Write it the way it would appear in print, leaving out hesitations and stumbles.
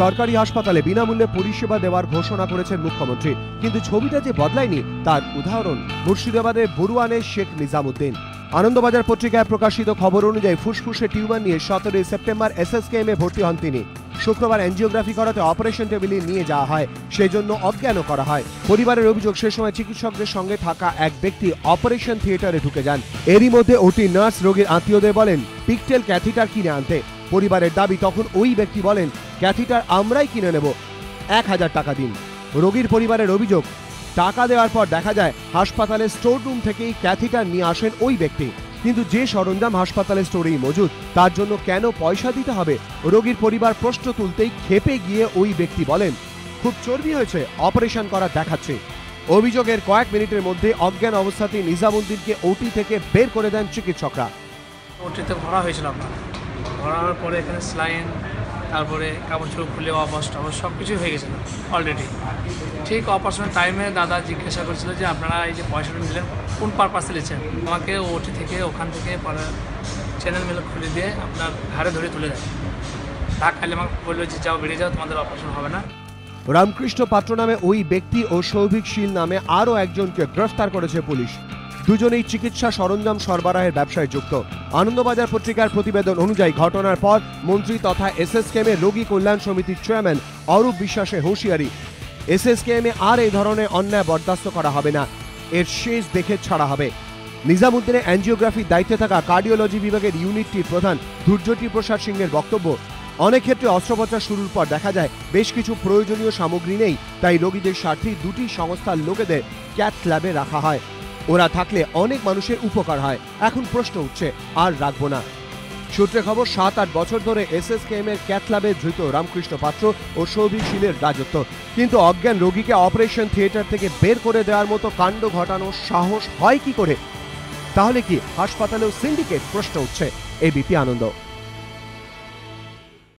সরকারি হাসপাতালে বিনামূল্যে পরিষেবা দেওয়ার ঘোষণা করেছেন মুখ্যমন্ত্রী, কিন্তু ছবিটা যে বদলায়নি তার উদাহরণ মুর্শিদাবাদের বরুয়ানের শেখ নিজামুদ্দিন। আনন্দবাজার পত্রিকায় প্রকাশিত খবর অনুযায়ী ফুসফুসে টিউমার নিয়ে 17 সেপ্টেম্বর SSKM এ ভর্তি হন তিনি। শুক্রবার এনজিওগ্রাফি করাতে অপারেশন টেবিলে নিয়ে যাওয়া হয়, সেই জন্য অজ্ঞানও করা হয়। পরিবারের অভিযোগ, সে সময় চিকিৎসকদের সঙ্গে থাকা এক ব্যক্তি অপারেশন থিয়েটারে ঢুকে যান। এরই মধ্যে ওটি নার্স রোগীর আত্মীয়দের বলেন পিকটেল ক্যাথিটার কিনে আনতে। পরিবারের দাবি, তখন ওই ব্যক্তি বলেন ক্যাথিটার আমরাই কিনে নেব, 1000 টাকা দিন। রোগীর পরিবারের অভিযোগ, টাকা দেওয়ার পর দেখা যায় হাসপাতালের স্টোর রুম থেকেই ক্যাথিটার নিয়ে আসেন ওই ব্যক্তি, কিন্তু যে সরঞ্জাম হাসপাতালের স্টোরেই মজুদ তার জন্য কেন পয়সা দিতে হবে? রোগীর পরিবার প্রশ্ন তুলতেই ক্ষেপে গিয়ে ওই ব্যক্তি বলেন খুব চর্বি হয়েছে, অপারেশন করা দেখাচ্ছে। অভিযোগের কয়েক মিনিটের মধ্যে অজ্ঞান অবস্থাতেই নিজামুদ্দিনকে ওটি থেকে বের করে দেন চিকিৎসকরা। ওটিতে ভরা হয়েছিল আপনার, ভরার পরে এখানে স্লাইন, তারপরে কাপড় চোপড় খুলে অবস সব কিছুই হয়ে গেছিলো অলরেডি। ঠিক অপারেশন টাইমে দাদা জিজ্ঞাসা করেছিল যে আপনারা এই যে পয়সাটা নিলেন কোন পারপাসে নিয়েছেন। আমাকে ওটি থেকে ওখান থেকে চ্যানেল মেলে খুলে দিয়ে আপনার ঘাড়ে ধরে তুলে দেয়। তা খাইলে আমাকে বললো যে যাও বেরিয়ে যাও, তোমাদের অপারেশন হবে না। রামকৃষ্ণ পাত্র নামে ওই ব্যক্তি ও সৌভিক শীল নামে আরও একজনকে গ্রেফতার করেছে পুলিশ। দুজনেই চিকিৎসা সরঞ্জাম সরবরাহের ব্যবসায় যুক্ত। আনন্দবাজার পত্রিকার প্রতিবেদন অনুযায়ী ঘটনার পর মন্ত্রী তথা SSKM এর রোগী কল্যাণ সমিতির চেয়ারম্যান অরূপ বিশ্বাসের হুঁশিয়ারি, SSKM এ আর এই ধরনের অন্যায় বরদাস্ত করা হবে না, এর শেষ দেখে ছাড়া হবে। নিজামুদ্দিনের অ্যাঞ্জিওগ্রাফির দায়িত্বে থাকা কার্ডিওলজি বিভাগের ইউনিটটির প্রধান ধৈর্যটি প্রসাদ সিংয়ের বক্তব্য, অনেক ক্ষেত্রে অস্ত্রোপচার শুরুর পর দেখা যায় বেশ কিছু প্রয়োজনীয় সামগ্রী নেই, তাই রোগীদের স্বার্থে দুটি সংস্থার লোকেদের ক্যাথ ল্যাবে রাখা হয়। ওরা থাকলে অনেক মানুষের উপকার হয়। এখন প্রশ্ন উঠছে, আর রাখবো না। সূত্রে খবর, 7-8 বছর ধরে SSKM এর ক্যাথ ল্যাবে ধৃত রামকৃষ্ণ পাত্র ও সৌভিক শীলের রাজত্ব, কিন্তু অজ্ঞান রোগীকে অপারেশন থিয়েটার থেকে বের করে দেওয়ার মতো কাণ্ড ঘটানোর সাহস হয় কি করে? তাহলে কি হাসপাতালেও সিন্ডিকেট? প্রশ্ন উঠছে। ABP আনন্দ।